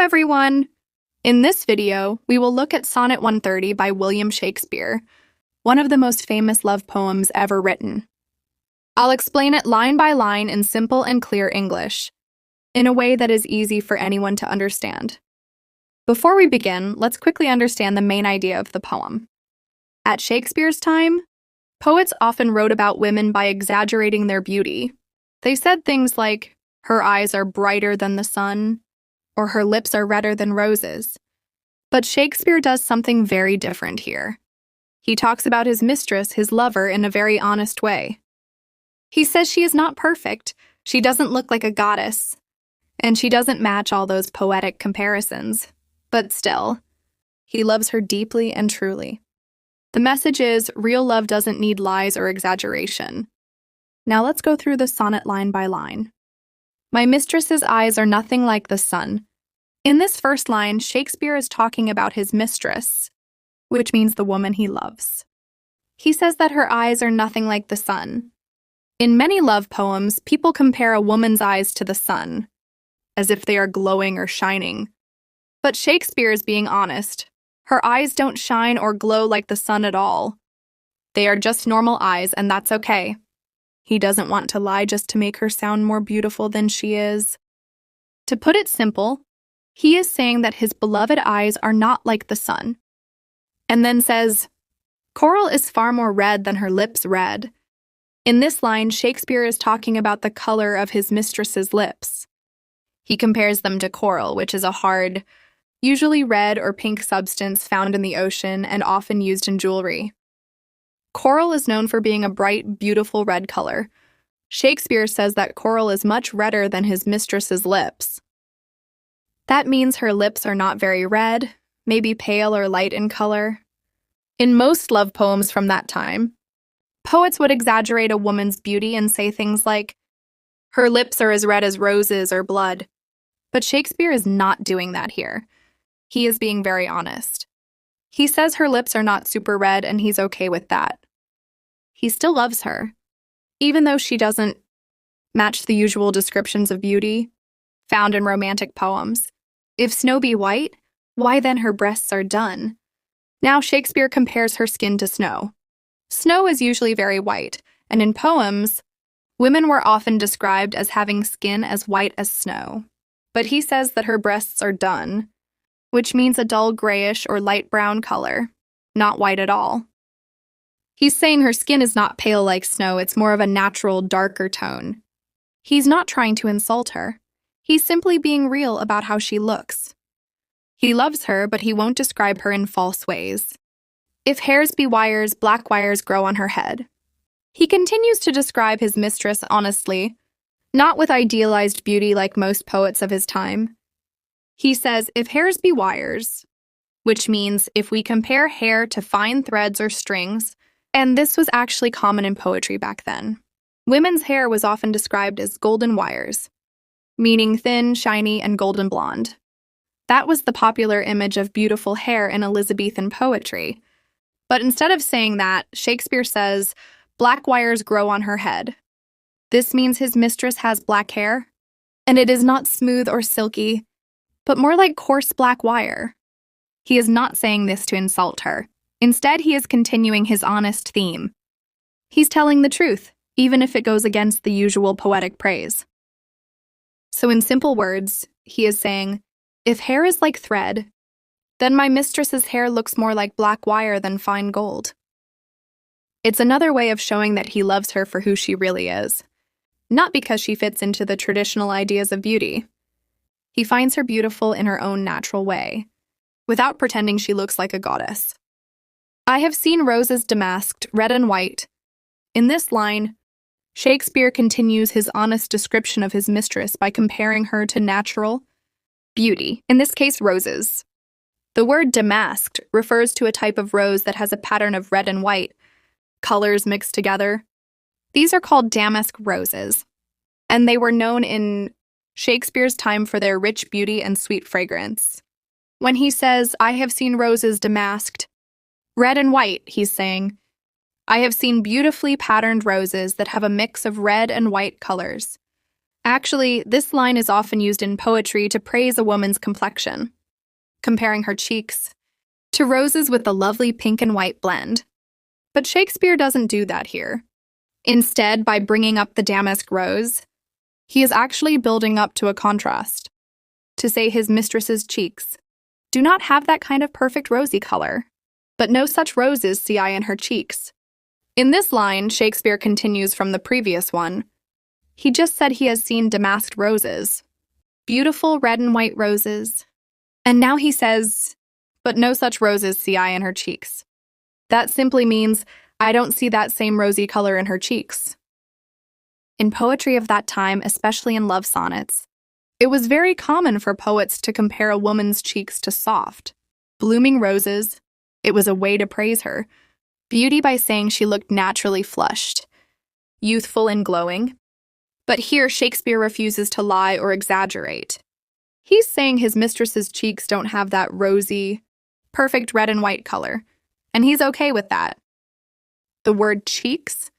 everyone! In this video, we will look at Sonnet 130 by William Shakespeare, one of the most famous love poems ever written. I'll explain it line by line in simple and clear English, in a way that is easy for anyone to understand. Before we begin, let's quickly understand the main idea of the poem. At Shakespeare's time, poets often wrote about women by exaggerating their beauty. They said things like, "Her eyes are brighter than the sun," or "her lips are redder than roses." But Shakespeare does something very different here. He talks about his mistress, his lover, in a very honest way. He says she is not perfect, she doesn't look like a goddess, and she doesn't match all those poetic comparisons. But still, he loves her deeply and truly. The message is, real love doesn't need lies or exaggeration. Now let's go through the sonnet line by line. My mistress's eyes are nothing like the sun. In this first line, Shakespeare is talking about his mistress, which means the woman he loves. He says that her eyes are nothing like the sun. In many love poems, people compare a woman's eyes to the sun, as if they are glowing or shining. But Shakespeare is being honest. Her eyes don't shine or glow like the sun at all. They are just normal eyes, and that's okay. He doesn't want to lie just to make her sound more beautiful than she is. To put it simple, he is saying that his beloved eyes are not like the sun. And then says, "Coral is far more red than her lips red." In this line, Shakespeare is talking about the color of his mistress's lips. He compares them to coral, which is a hard, usually red or pink substance found in the ocean and often used in jewelry. Coral is known for being a bright, beautiful red color. Shakespeare says that coral is much redder than his mistress's lips. That means her lips are not very red, maybe pale or light in color. In most love poems from that time, poets would exaggerate a woman's beauty and say things like, "Her lips are as red as roses or blood." But Shakespeare is not doing that here. He is being very honest. He says her lips are not super red and he's okay with that. He still loves her, even though she doesn't match the usual descriptions of beauty found in romantic poems. If snow be white, why then her breasts are dun. Now Shakespeare compares her skin to snow. Snow is usually very white, and in poems, women were often described as having skin as white as snow. But he says that her breasts are dun, which means a dull grayish or light brown color, not white at all. He's saying her skin is not pale like snow, it's more of a natural, darker tone. He's not trying to insult her. He's simply being real about how she looks. He loves her, but he won't describe her in false ways. If hairs be wires, black wires grow on her head. He continues to describe his mistress honestly, not with idealized beauty like most poets of his time. He says, if hairs be wires, which means if we compare hair to fine threads or strings, and this was actually common in poetry back then. Women's hair was often described as golden wires, meaning thin, shiny, and golden blonde. That was the popular image of beautiful hair in Elizabethan poetry. But instead of saying that, Shakespeare says, black wires grow on her head. This means his mistress has black hair, and it is not smooth or silky, but more like coarse black wire. He is not saying this to insult her. Instead, he is continuing his honest theme. He's telling the truth, even if it goes against the usual poetic praise. So in simple words, he is saying, if hair is like thread, then my mistress's hair looks more like black wire than fine gold. It's another way of showing that he loves her for who she really is, not because she fits into the traditional ideas of beauty. He finds her beautiful in her own natural way, without pretending she looks like a goddess. I have seen roses damasked, red and white. In this line, Shakespeare continues his honest description of his mistress by comparing her to natural beauty, in this case roses. The word damasked refers to a type of rose that has a pattern of red and white, colors mixed together. These are called damask roses, and they were known in Shakespeare's time for their rich beauty and sweet fragrance. When he says, I have seen roses damasked, red and white, he's saying, I have seen beautifully patterned roses that have a mix of red and white colors, Actually, this line is often used in poetry to praise a woman's complexion, comparing her cheeks to roses with a lovely pink and white blend. But Shakespeare doesn't do that here. Instead, by bringing up the damask rose, he is actually building up to a contrast, to say his mistress's cheeks do not have that kind of perfect rosy color, but no such roses see I in her cheeks. In this line, Shakespeare continues from the previous one. He just said he has seen damasked roses, beautiful red and white roses, and now he says, but no such roses see I in her cheeks. That simply means I don't see that same rosy color in her cheeks. In poetry of that time, especially in love sonnets, it was very common for poets to compare a woman's cheeks to soft, blooming roses. It was a way to praise her beauty by saying she looked naturally flushed, youthful and glowing. But here Shakespeare refuses to lie or exaggerate. He's saying his mistress's cheeks don't have that rosy, perfect red and white color, and he's okay with that. The word cheeks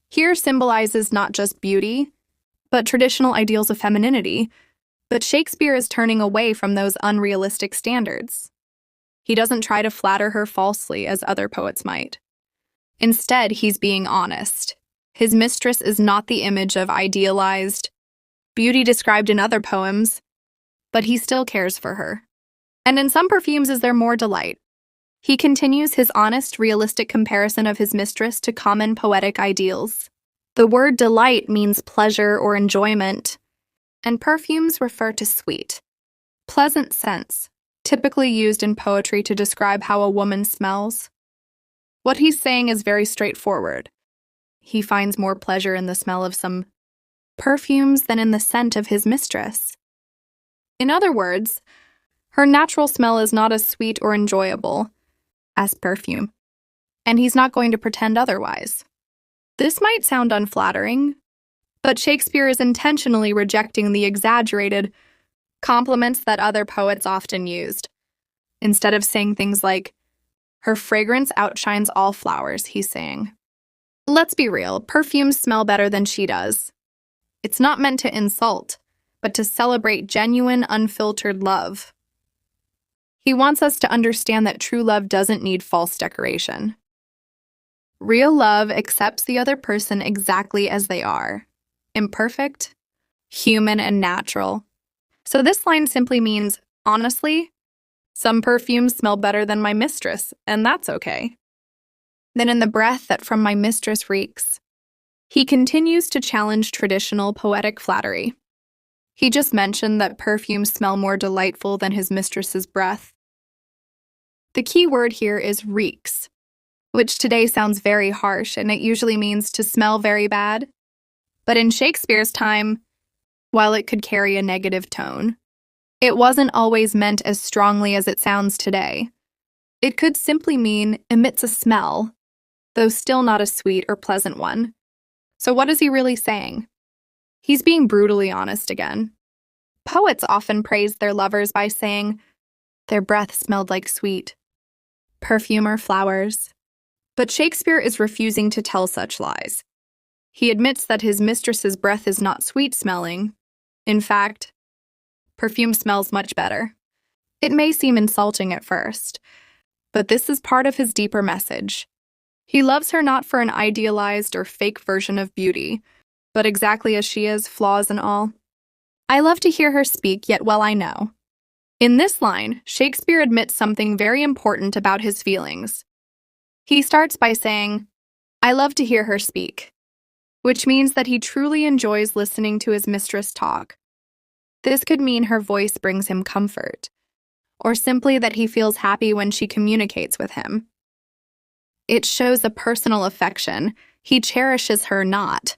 here symbolizes not just beauty, but traditional ideals of femininity. But Shakespeare is turning away from those unrealistic standards. He doesn't try to flatter her falsely as other poets might. Instead, he's being honest. His mistress is not the image of idealized beauty described in other poems, but he still cares for her. And in some perfumes is there more delight. He continues his honest, realistic comparison of his mistress to common poetic ideals. The word delight means pleasure or enjoyment, and perfumes refer to sweet, pleasant scents, typically used in poetry to describe how a woman smells. What he's saying is very straightforward. He finds more pleasure in the smell of some perfumes than in the scent of his mistress. In other words, her natural smell is not as sweet or enjoyable as perfume, and he's not going to pretend otherwise. This might sound unflattering, but Shakespeare is intentionally rejecting the exaggerated compliments that other poets often used. Instead of saying things like, her fragrance outshines all flowers, he's saying, let's be real, perfumes smell better than she does. It's not meant to insult, but to celebrate genuine, unfiltered love. He wants us to understand that true love doesn't need false decoration. Real love accepts the other person exactly as they are, imperfect, human, and natural. So this line simply means, honestly, some perfumes smell better than my mistress, and that's okay. Then in the breath that from my mistress reeks, he continues to challenge traditional poetic flattery. He just mentioned that perfumes smell more delightful than his mistress's breath. The key word here is reeks, which today sounds very harsh, and it usually means to smell very bad. But in Shakespeare's time, while it could carry a negative tone, it wasn't always meant as strongly as it sounds today. It could simply mean emits a smell, though still not a sweet or pleasant one. So what is he really saying? He's being brutally honest again. Poets often praise their lovers by saying their breath smelled like sweet perfume or flowers. But Shakespeare is refusing to tell such lies. He admits that his mistress's breath is not sweet-smelling. In fact, perfume smells much better. It may seem insulting at first, but this is part of his deeper message. He loves her not for an idealized or fake version of beauty, but exactly as she is, flaws and all. I love to hear her speak, yet well I know. In this line, Shakespeare admits something very important about his feelings. He starts by saying, I love to hear her speak, which means that he truly enjoys listening to his mistress talk. This could mean her voice brings him comfort, or simply that he feels happy when she communicates with him. It shows a personal affection. He cherishes her not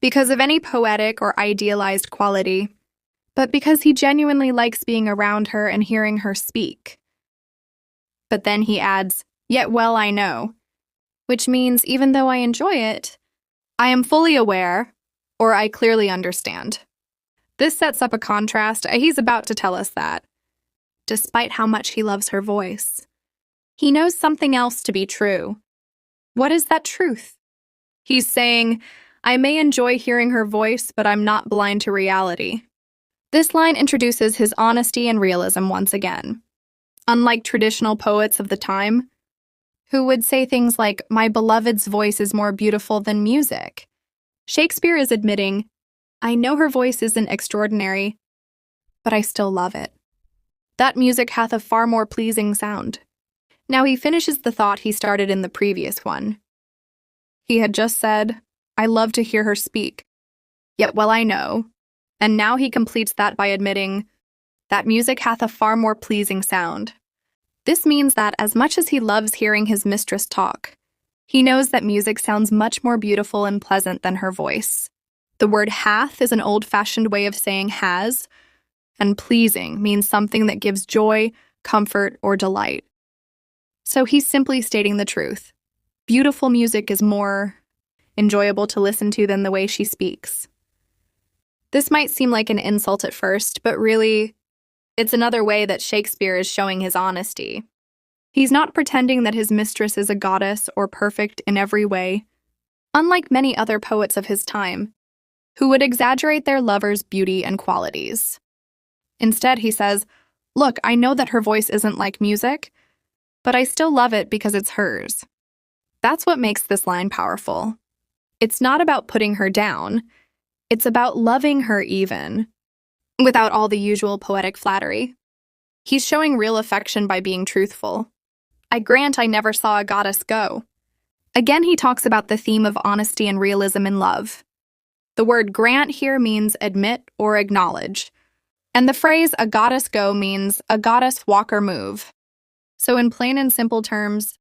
because of any poetic or idealized quality, but because he genuinely likes being around her and hearing her speak. But then he adds, yet well I know, which means even though I enjoy it, I am fully aware, or I clearly understand. This sets up a contrast. He's about to tell us that, despite how much he loves her voice, he knows something else to be true. What is that truth? He's saying, I may enjoy hearing her voice, but I'm not blind to reality. This line introduces his honesty and realism once again. Unlike traditional poets of the time, who would say things like, "My beloved's voice is more beautiful than music," Shakespeare is admitting, "I know her voice isn't extraordinary, but I still love it. That music hath a far more pleasing sound." Now he finishes the thought he started in the previous one. He had just said, "I love to hear her speak, yet well I know," and now he completes that by admitting, "That music hath a far more pleasing sound." This means that as much as he loves hearing his mistress talk, he knows that music sounds much more beautiful and pleasant than her voice. The word hath is an old-fashioned way of saying has, and pleasing means something that gives joy, comfort, or delight. So he's simply stating the truth. Beautiful music is more enjoyable to listen to than the way she speaks. This might seem like an insult at first, but really, it's another way that Shakespeare is showing his honesty. He's not pretending that his mistress is a goddess or perfect in every way, unlike many other poets of his time, who would exaggerate their lover's beauty and qualities. Instead, he says, "Look, I know that her voice isn't like music, but I still love it because it's hers." That's what makes this line powerful. It's not about putting her down, it's about loving her even, without all the usual poetic flattery. He's showing real affection by being truthful. "I grant I never saw a goddess go." Again, he talks about the theme of honesty and realism in love. The word grant here means admit or acknowledge, and the phrase "a goddess go" means a goddess walk or move. So in plain and simple terms,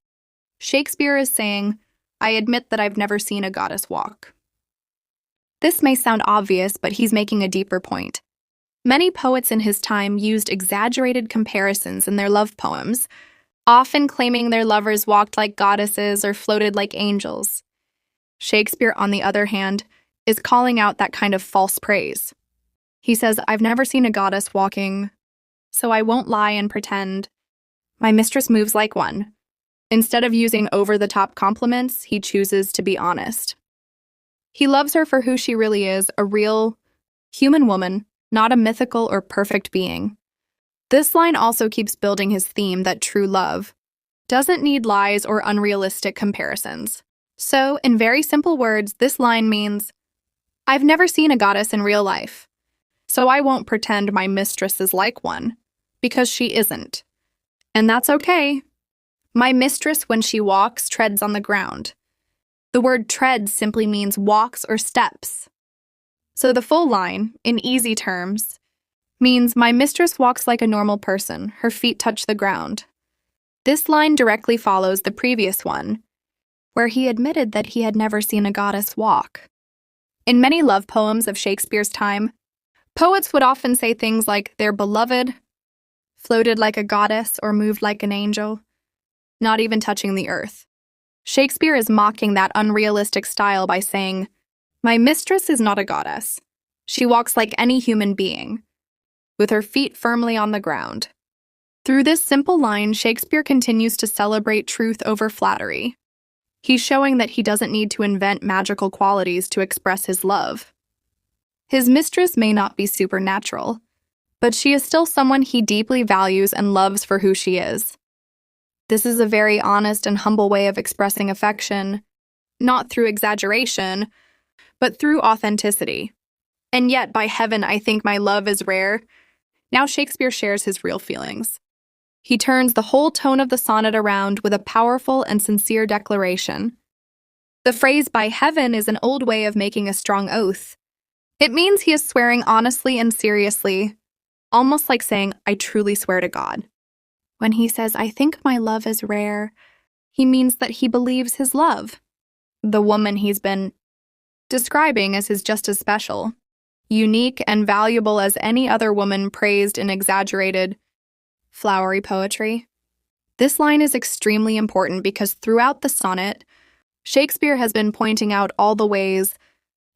Shakespeare is saying, "I admit that I've never seen a goddess walk." This may sound obvious, but he's making a deeper point. Many poets in his time used exaggerated comparisons in their love poems, often claiming their lovers walked like goddesses or floated like angels. Shakespeare, on the other hand, is calling out that kind of false praise. He says, "I've never seen a goddess walking, so I won't lie and pretend my mistress moves like one." Instead of using over-the-top compliments, he chooses to be honest. He loves her for who she really is, a real, human woman, not a mythical or perfect being. This line also keeps building his theme that true love doesn't need lies or unrealistic comparisons. So, in very simple words, this line means, I've never seen a goddess in real life, so I won't pretend my mistress is like one, because she isn't. And that's okay. My mistress, when she walks, treads on the ground. The word tread simply means walks or steps. So the full line, in easy terms, means my mistress walks like a normal person, her feet touch the ground. This line directly follows the previous one, where he admitted that he had never seen a goddess walk. In many love poems of Shakespeare's time, poets would often say things like their beloved floated like a goddess or moved like an angel, not even touching the earth. Shakespeare is mocking that unrealistic style by saying, "My mistress is not a goddess. She walks like any human being, with her feet firmly on the ground." Through this simple line, Shakespeare continues to celebrate truth over flattery. He's showing that he doesn't need to invent magical qualities to express his love. His mistress may not be supernatural, but she is still someone he deeply values and loves for who she is. This is a very honest and humble way of expressing affection, not through exaggeration, but through authenticity. And yet, by heaven, I think my love is rare. Now Shakespeare shares his real feelings. He turns the whole tone of the sonnet around with a powerful and sincere declaration. The phrase "by heaven" is an old way of making a strong oath. It means he is swearing honestly and seriously, almost like saying, "I truly swear to God." When he says, "I think my love is rare," he means that he believes his love, the woman he's been describing, as his just as special, unique and valuable as any other woman praised in exaggerated, flowery poetry. This line is extremely important because throughout the sonnet, Shakespeare has been pointing out all the ways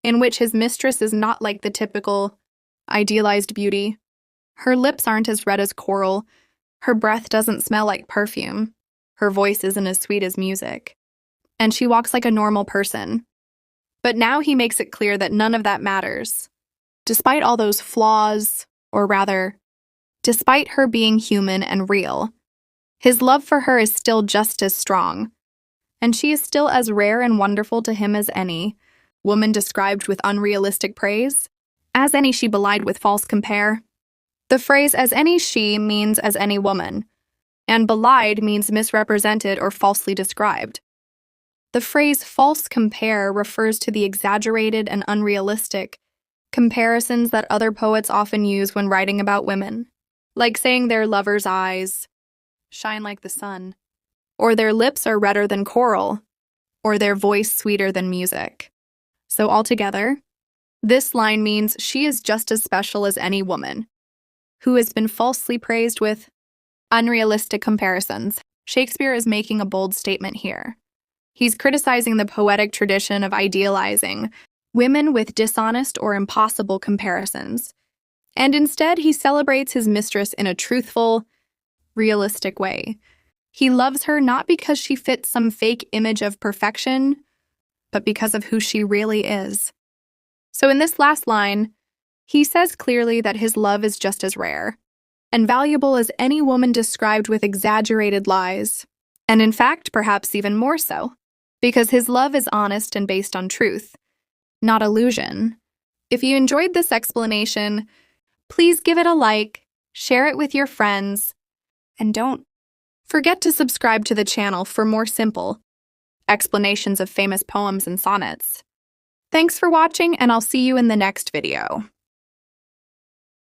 in which his mistress is not like the typical, idealized beauty. Her lips aren't as red as coral, her breath doesn't smell like perfume, her voice isn't as sweet as music, and she walks like a normal person. But now he makes it clear that none of that matters. Despite all those flaws, or rather, despite her being human and real, his love for her is still just as strong, and she is still as rare and wonderful to him as any woman described with unrealistic praise, as any she belied with false compare. The phrase as any she means as any woman, and belied means misrepresented or falsely described. The phrase false compare refers to the exaggerated and unrealistic comparisons that other poets often use when writing about women, like saying their lover's eyes shine like the sun, or their lips are redder than coral, or their voice sweeter than music. So altogether, this line means she is just as special as any woman who has been falsely praised with unrealistic comparisons. Shakespeare is making a bold statement here. He's criticizing the poetic tradition of idealizing women with dishonest or impossible comparisons, and instead he celebrates his mistress in a truthful, realistic way. He loves her not because she fits some fake image of perfection, but because of who she really is. So in this last line, he says clearly that his love is just as rare and valuable as any woman described with exaggerated lies, and in fact, perhaps even more so, because his love is honest and based on truth, not illusion. If you enjoyed this explanation, please give it a like, share it with your friends, and don't forget to subscribe to the channel for more simple explanations of famous poems and sonnets. Thanks for watching, and I'll see you in the next video.